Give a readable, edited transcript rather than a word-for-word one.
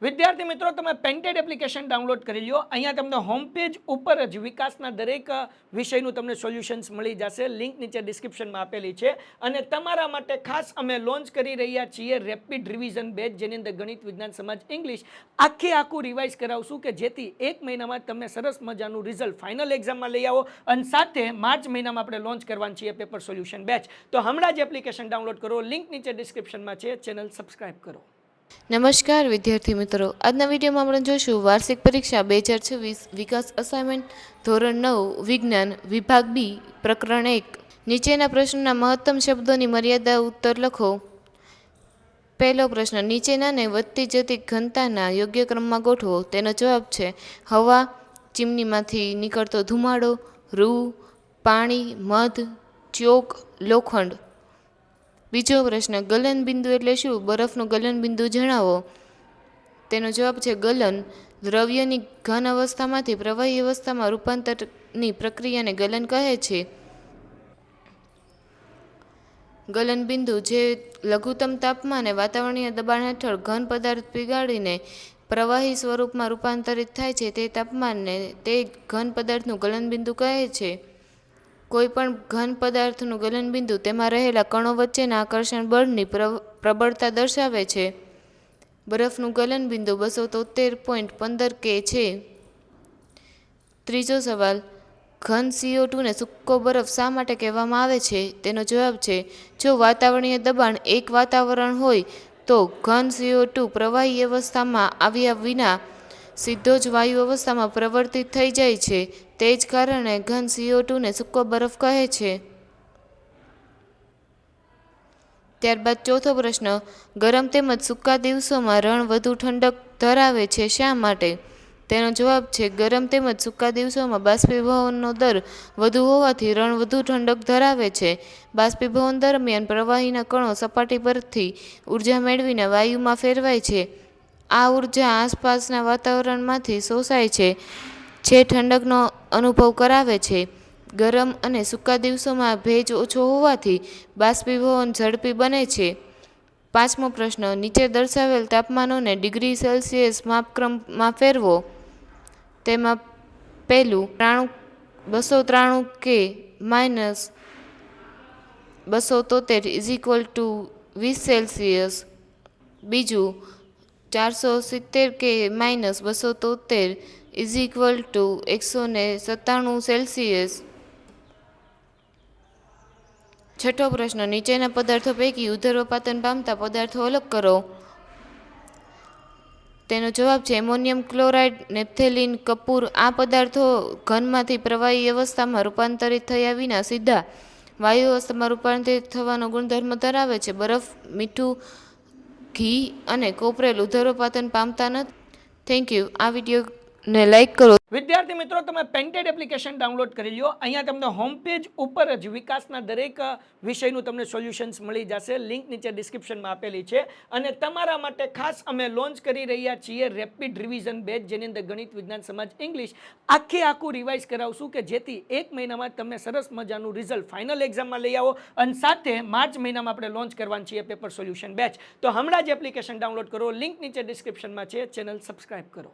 વિદ્યાર્થી મિત્રો, તમે પેન્ટેડ એપ્લિકેશન ડાઉનલોડ કરી લ્યો. અહીંયા તમને હોમ પેજ ઉપર જ વિકાસના દરેક વિષયનું તમને સોલ્યુશન્સ મળી જશે. લિંક નીચે ડિસ્ક્રિપ્શનમાં આપેલી છે. અને તમારા માટે ખાસ અમે લોન્ચ કરી રહ્યા છીએ રેપિડ રિવિઝન બેચ, જેની અંદર ગણિત, વિજ્ઞાન, સમાજ, ઇંગ્લિશ આખું રિવાઇઝ કરાવશું કે જેથી એક મહિનામાં તમને સરસ મજાનું રિઝલ્ટ ફાઇનલ એક્ઝામમાં લઈ આવો. અને સાથે માર્ચ મહિનામાં આપણે લોન્ચ કરવાનું છીએ પેપર સોલ્યુશન બેચ. તો હમણાં જ એપ્લિકેશન ડાઉનલોડ કરો. લિંક નીચે ડિસ્ક્રિપ્શનમાં છે. ચેનલ સબસ્ક્રાઇબ કરો. નમસ્કાર વિદ્યાર્થી મિત્રો, આજના વિડીયોમાં આપણે જોઈશું વાર્ષિક પરીક્ષા 2026 વિકાસ અસાઇનમેન્ટ ધોરણ 9 વિજ્ઞાન વિભાગ બી પ્રકરણ 1. નીચેના પ્રશ્નના મહત્તમ શબ્દોની મર્યાદા ઉત્તર લખો. પહેલો પ્રશ્ન, નીચેનાને વધતી જતી ઘનતાના યોગ્ય ક્રમમાં ગોઠવો. તેનો જવાબ છે હવા, ચીમનીમાંથી નીકળતો ધુમાડો, રૂ, પાણી, મધ, ચોક, લોખંડ. બીજો પ્રશ્ન, ગલનબિંદુ એટલે શું? બરફનું ગલનબિંદુ જણાવો. તેનો જવાબ છે ગલન દ્રવ્યની ઘન અવસ્થામાંથી પ્રવાહી અવસ્થામાં રૂપાંતરની પ્રક્રિયાને ગલન કહે છે. ગલનબિંદુ જે લઘુત્તમ તાપમાને વાતાવરણીય દબાણ હેઠળ ઘન પદાર્થ પીગાળીને પ્રવાહી સ્વરૂપમાં રૂપાંતરિત થાય છે તે તાપમાનને તે ઘન પદાર્થનું ગલનબિંદુ કહે છે. કોઈપણ ઘન પદાર્થનું ગલનબિંદુ તેમાં રહેલા કણો વચ્ચેના આકર્ષણ બળની પ્રબળતા દર્શાવે છે. બરફનું ગલનબિંદુ 273.15 K છે. ત્રીજો સવાલ, ઘન CO2 ને સૂકો બરફ શા માટે કહેવામાં આવે છે? તેનો જવાબ છે જો વાતાવરણીય દબાણ 1 વાતાવરણ હોય તો ઘન CO2 પ્રવાહી અવસ્થામાં આવ્યા વિના સીધો જ વાયુ અવસ્થામાં પરિવર્તિત થઈ જાય છે. તે જ કારણે ઘન CO2 ને સૂકો બરફ કહે છે. ત્યારબાદ ચોથો પ્રશ્ન, ગરમ તેમજ સૂકા દિવસોમાં રણ વધુ ઠંડક ધરાવે છે શા માટે? તેનો જવાબ છે ગરમ તેમજ સૂકા દિવસોમાં બાષ્પીભવનનો દર વધુ હોવાથી રણ વધુ ઠંડક ધરાવે છે. બાષ્પીભવન દરમિયાન પ્રવાહીના કણો સપાટી પરથી ઉર્જા મેળવીને વાયુમાં ફેરવાય છે. આ ઉર્જા આસપાસના વાતાવરણમાંથી શોષાય છે જે ઠંડકનો અનુભવ કરાવે છે. ગરમ અને સૂકા દિવસોમાં ભેજ ઓછો હોવાથી બાષ્પીભવન ઝડપી બને છે. પાંચમો પ્રશ્ન, નીચે દર્શાવેલ તાપમાનોને ડિગ્રી સેલ્સિયસ માપક્રમમાં ફેરવો. તેમાં પહેલું 293 K - 273 = 20 સેલ્સિયસ. બીજું 470 K - 273 = 197 સેલ્સિયસ. છઠ્ઠો પ્રશ્ન, નીચેના પદાર્થો પૈકી ઉધર્વપાતન પામતા પદાર્થો અલગ કરો. તેનો જવાબ છે એમોનિયમ ક્લોરાઇડ, નેપ્થેલિન, કપૂર. આ પદાર્થો ઘનમાંથી પ્રવાહી અવસ્થામાં રૂપાંતરિત થયા વિના સીધા વાયુ અવસ્થામાં રૂપાંતરિત થવાનો ગુણધર્મ ધરાવે છે. બરફ, મીઠું, ઘી અને કોપરેલ ઉધર્વપાતન પામતા નથી. Thank you. આ વિડીયોને લાઈક કરો. વિદ્યાર્થી મિત્રો, તમે પેન્ટેડ એપ્લિકેશન ડાઉનલોડ કરી લ્યો. અહીંયા તમને હોમ પેજ ઉપર જ વિકાસના દરેક વિષયનું તમને સોલ્યુશન્સ મળી જશે. લિંક નીચે ડિસ્ક્રિપ્શનમાં આપેલી છે. અને તમારા માટે ખાસ અમે લોન્ચ કરી રહ્યા છીએ રેપિડ રિવિઝન બેચ, જેની અંદર ગણિત, વિજ્ઞાન, સમાજ, ઇંગ્લિશ આખું રિવાઇઝ કરાવશું કે જેથી એક મહિનામાં તમને સરસ મજાનું રિઝલ્ટ ફાઇનલ એક્ઝામમાં લઈ આવો. અને સાથે માર્ચ મહિનામાં આપણે લોન્ચ કરવાનું છીએ પેપર સોલ્યુશન બેચ. તો હમણાં જ એપ્લિકેશન ડાઉનલોડ કરો. લિંક નીચે ડિસ્ક્રિપ્શનમાં છે. ચેનલ સબસ્ક્રાઇબ કરો.